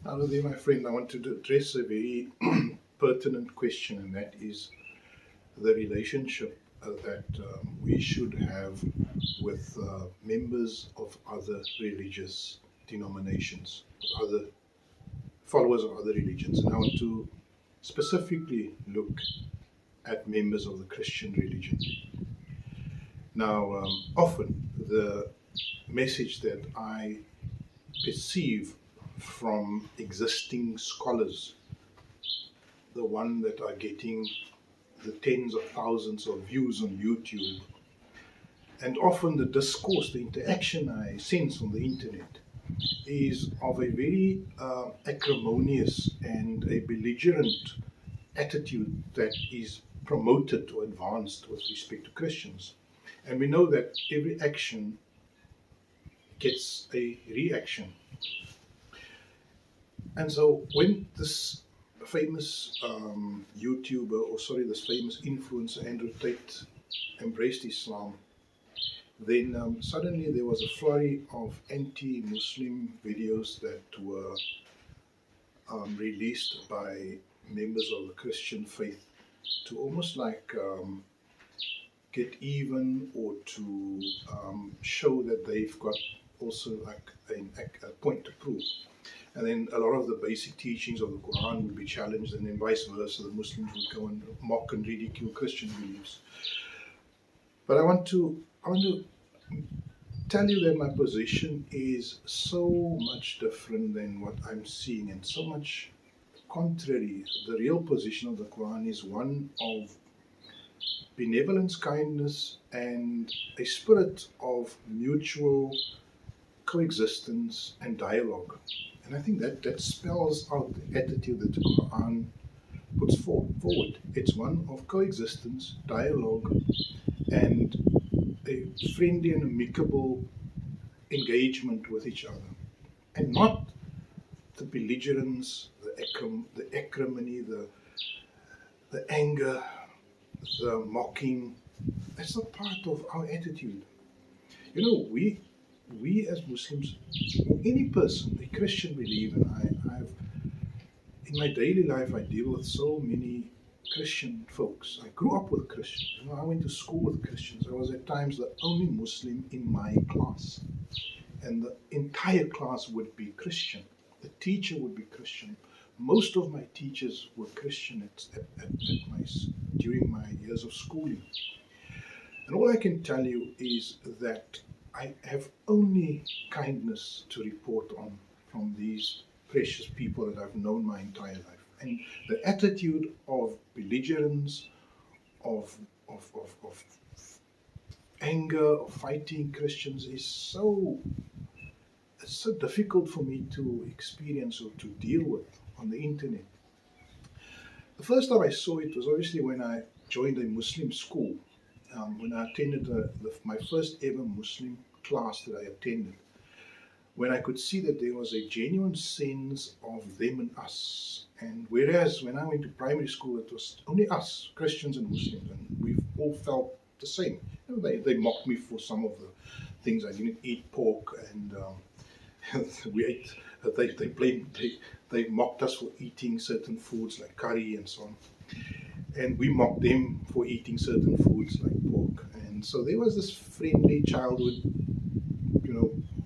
Hello there, my friend. I want to address a very pertinent question, and that is the relationship that we should have with members of other religious denominations, other followers of other religions. And I want to specifically look at members of the Christian religion. Now, often the message that I perceive from existing scholars, the one that are getting the tens of thousands of views on YouTube, and often the discourse, the interaction I sense on the internet is of a very acrimonious and a belligerent attitude that is promoted or advanced with respect to Christians. And we know that every action gets a reaction. And so when this famous YouTuber, or sorry, this famous influencer, Andrew Tate, embraced Islam, then suddenly there was a flurry of anti-Muslim videos that were released by members of the Christian faith to almost like get even, or to show that they've got also like a point to prove. And then a lot of the basic teachings of the Quran would be challenged, and then vice versa, the Muslims would go and mock and ridicule Christian beliefs. But I want to tell you that my position is so much different than what I'm seeing, and so much contrary. The real position of the Quran is one of benevolence, kindness, and a spirit of mutual coexistence and dialogue. And I think that spells out the attitude that the Quran puts forward. It's one of coexistence, dialogue, and a friendly and amicable engagement with each other, and not the belligerence, the acrimony, the anger, the mocking. That's not part of our attitude. You know, we as Muslims, or any person, a Christian believer, I've in my daily life I deal with so many Christian folks. I grew up with Christians. You know, I went to school with Christians. I was at times the only Muslim in my class, and the entire class would be Christian. The teacher would be Christian. Most of my teachers were Christian during my years of schooling. And all I can tell you is that I have only kindness to report on from these precious people that I've known my entire life. And the attitude of belligerence, of anger, of fighting Christians is it's so difficult for me to experience or to deal with on the internet. The first time I saw it was obviously when I joined a Muslim school, when I attended my first ever Muslim class that I attended, when I could see that there was a genuine sense of them and us. And whereas when I went to primary school, it was only us, Christians and Muslims, and we all felt the same. You know, they mocked me for some of the things. I didn't eat pork, and we ate. They mocked us for eating certain foods like curry and so on, and we mocked them for eating certain foods like pork. And so there was this friendly childhood,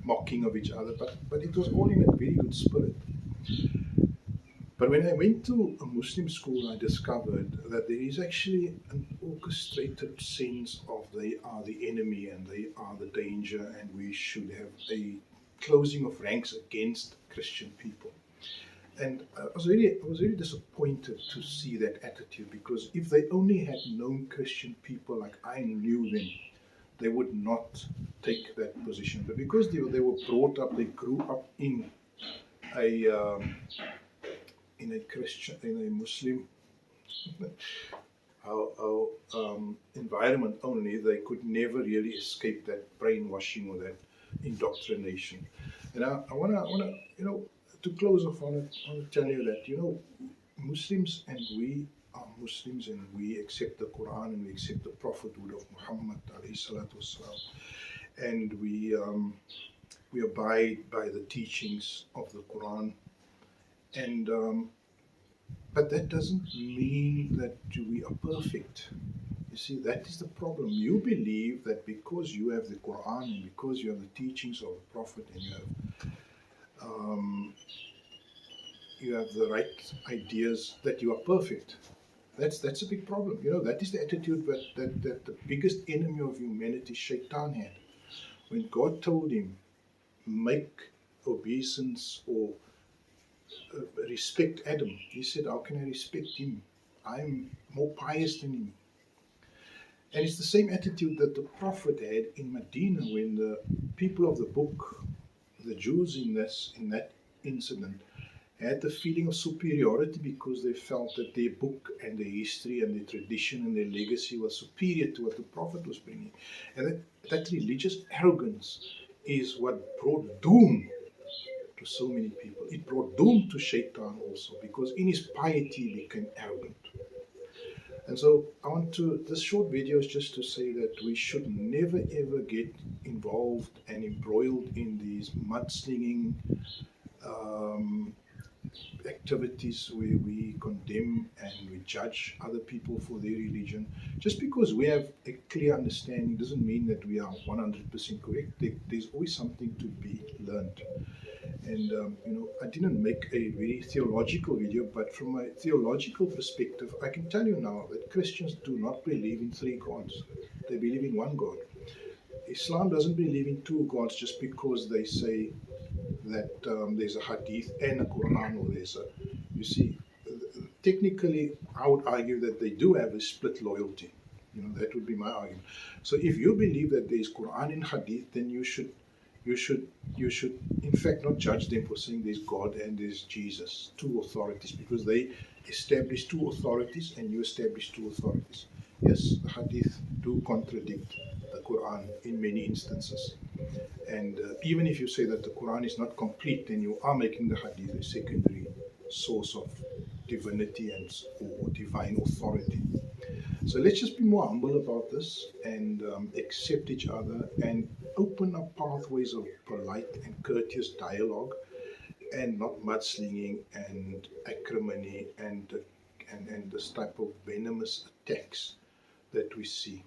mocking of each other, but it was all in a very good spirit. But when I went to a Muslim school, I discovered that there is actually an orchestrated sense of they are the enemy and they are the danger, and we should have a closing of ranks against Christian people. And I was really disappointed to see that attitude, because if they only had known Christian people like I knew them, they would not take that position. But because they were brought up, they grew up in a Christian, in a Muslim environment only, they could never really escape that brainwashing or that indoctrination. And I wanna, to close off, I want to tell you that, Muslims and we are Muslims, and we accept the Quran, and we accept the prophethood of Muhammad alayhi salatu wasalam, and we abide by the teachings of the Quran, And but that doesn't mean that we are perfect. You see, that is the problem. You believe that because you have the Quran and because you have the teachings of the Prophet and um, you have the right ideas, that you are perfect. That's a big problem. You know, that is the attitude that the biggest enemy of humanity, Shaitan, had. When God told him, make obeisance or respect Adam, he said, how can I respect him? I'm more pious than him. And it's the same attitude that the Prophet had in Medina when the people of the book, the Jews in that incident, had the feeling of superiority because they felt that their book and their history and their tradition and their legacy was superior to what the Prophet was bringing. And that religious arrogance is what brought doom to so many people. It brought doom to Shaitan also because in his piety he became arrogant. And so I want to, this short video is just to say that we should never ever get involved and embroiled in these mudslinging um, activities where we condemn and we judge other people for their religion. Just because we have a clear understanding doesn't mean that we are 100% correct. There's always something to be learned. And you know, I didn't make a very theological video, but from a theological perspective, I can tell you now that Christians do not believe in three gods. They believe in one God. Islam doesn't believe in two gods just because they say that there's a hadith and a Quran, or there's a, you see, technically, I would argue that they do have a split loyalty. You know, that would be my argument. So if you believe that there is Quran and hadith, then you should, you should, in fact, not judge them for saying there's God and there's Jesus, two authorities, because they establish two authorities and you establish two authorities. Yes, the hadith do contradict the Quran in many instances. And even if you say that the Quran is not complete, then you are making the hadith a secondary source of divinity and or divine authority. So let's just be more humble about this and accept each other and open up pathways of polite and courteous dialogue and not mudslinging and acrimony and this type of venomous attacks that we see.